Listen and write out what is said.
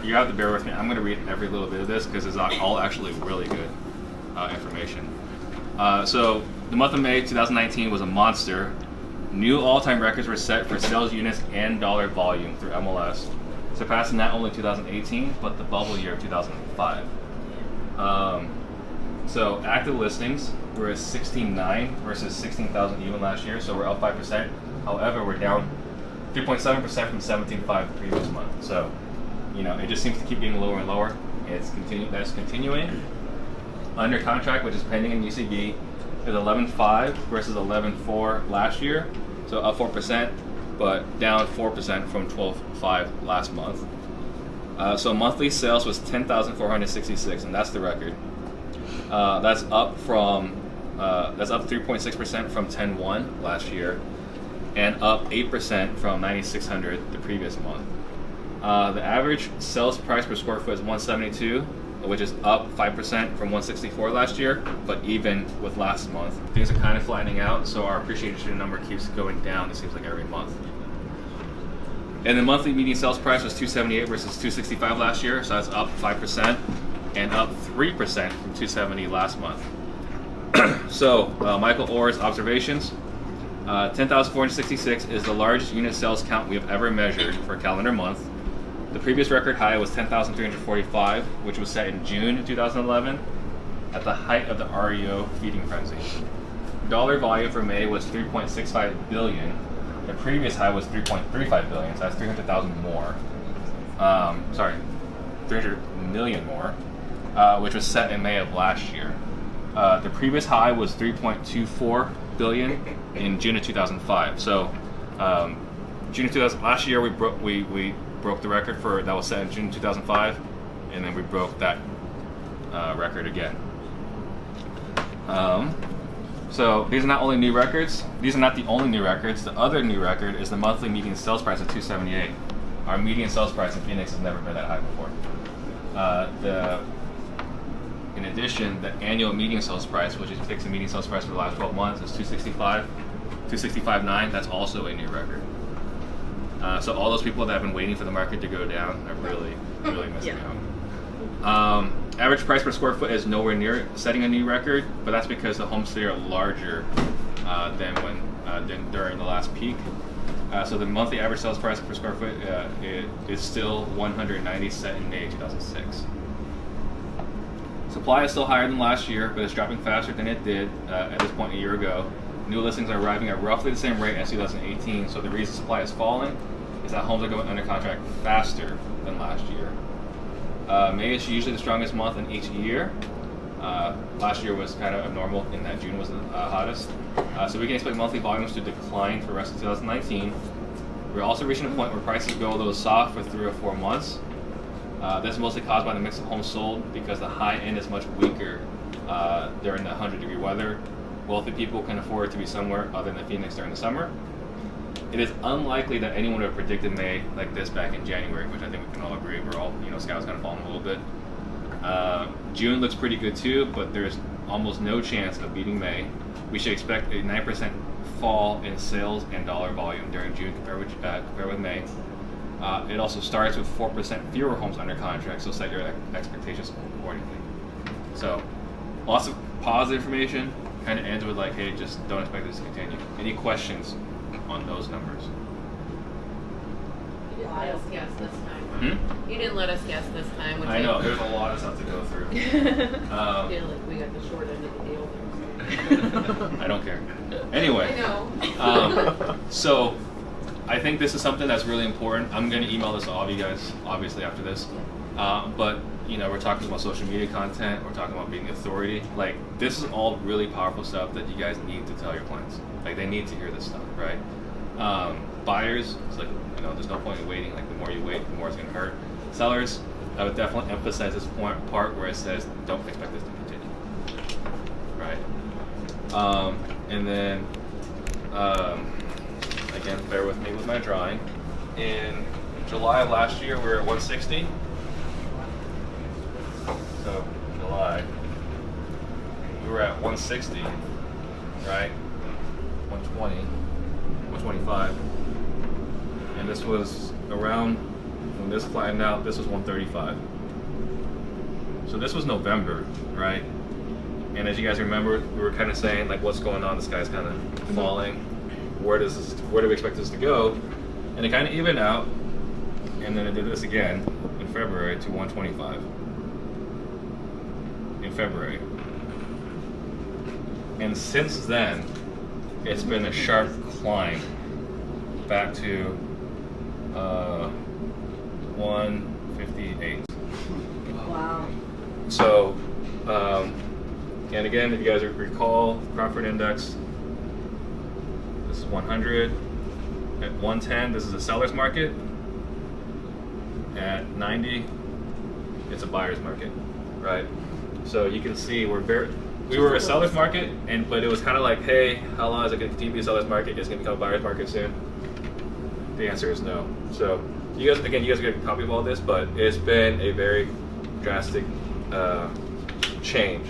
You have to bear with me. I'm going to read every little bit of this because it's all actually really good information. So the month of May 2019 was a monster. New all-time records were set for sales units and dollar volume through MLS, surpassing not only 2018 but the bubble year of 2005. So active listings were 16.9 versus 16,000 even last year, so we're up 5%. However, we're down 3.7% from 17.5 the previous month. So, it just seems to keep getting lower and lower. That's continuing. Under contract, which is pending in UCB, is 11.5 versus 11.4 last year, so up 4%, but down 4% from 12.5 last month. So monthly sales was 10,466, and that's the record. That's up 3.6% from 10.1 last year, and up 8% from 9,600 the previous month. The average sales price per square foot is 172, which is up 5% from 164 last year, but even with last month. Things are kind of flattening out, so our appreciation number keeps going down, it seems like every month. And the monthly median sales price was 278 versus 265 last year, so that's up 5% and up 3% from 270 last month. So, Michael Orr's observations. 10,466 is the largest unit sales count we have ever measured for a calendar month. The previous record high was 10,345, which was set in June 2011, at the height of the REO feeding frenzy. Dollar volume for May was 3.65 billion. The previous high was 3.35 billion, so that's 300,000 more. 300 million more, which was set in May of last year. The previous high was 3.24 billion in June of 2005. So, June of 2000 last year we broke the record for that was set in June 2005, and then we broke that record again. So these are not only new records. These are not the only new records. The other new record is the monthly median sales price of 278. Our median sales price in Phoenix has never been that high before. In addition, the annual median sales price, which is takes the median sales price for the last 12 months, is 265.9. That's also a new record. So all those people that have been waiting for the market to go down are really missing out. Average price per square foot is nowhere near setting a new record, but that's because the homes today are larger than during the last peak. So the monthly average sales price per square foot is still 190 set in May 2006. Supply is still higher than last year, but it's dropping faster than it did at this point a year ago. New listings are arriving at roughly the same rate as 2018, so the reason supply is falling is that homes are going under contract faster than last year. May is usually the strongest month in each year. Last year was kind of abnormal in that June was the hottest. So we can expect monthly volumes to decline for the rest of 2019. We're also reaching a point where prices go a little soft for 3 or 4 months. That's mostly caused by the mix of homes sold because the high end is much weaker during the 100-degree weather. Wealthy people can afford to be somewhere other than Phoenix during the summer. It is unlikely that anyone would have predicted May like this back in January, which I think we can all agree we're all, sky's kind of falling a little bit. June looks pretty good too, but there's almost no chance of beating May. We should expect a 9% fall in sales and dollar volume during June compared with May. It also starts with 4% fewer homes under contract, so set your expectations accordingly. So, lots of positive information. Kind of ends with like, hey, just don't expect this to continue. Any questions on those numbers? You didn't let us guess this time. You didn't let us guess this time. I know, there's a lot of stuff to go through. I feel like we got the short end of the deal there. I don't care. Anyway, I know. So I think this is something that's really important. I'm going to email this to all of you guys, obviously, after this. But we're talking about social media content. We're talking about being the authority. Like, this is all really powerful stuff that you guys need to tell your clients. Like, they need to hear this stuff, right? Buyers, it's like, there's no point in waiting. Like, the more you wait, the more it's going to hurt. Sellers, I would definitely emphasize this part where it says, don't expect this to continue, right? And then, again, bear with me with my drawing. In July of last year, we were at 160. So, July, we were at 160, right? 120, 125. And this was around When this flattened out, this was 135. So this was November, right? And as you guys remember, we were kind of saying like, what's going on? The sky's kind of falling. Where do we expect this to go? And it kind of evened out, and then it did this again in February to 125. In February. And since then, it's been a sharp climb back to 158. Wow. So, and again, if you guys recall, Crawford Index, this is 100. At 110, this is a seller's market. At 90, it's a buyer's market, right? So you can see we were a seller's market, but it was kind of like, hey, how long is it going to continue to be a seller's market? It's going to become a buyer's market soon. The answer is no. So you guys get a copy of all this, but it's been a very drastic change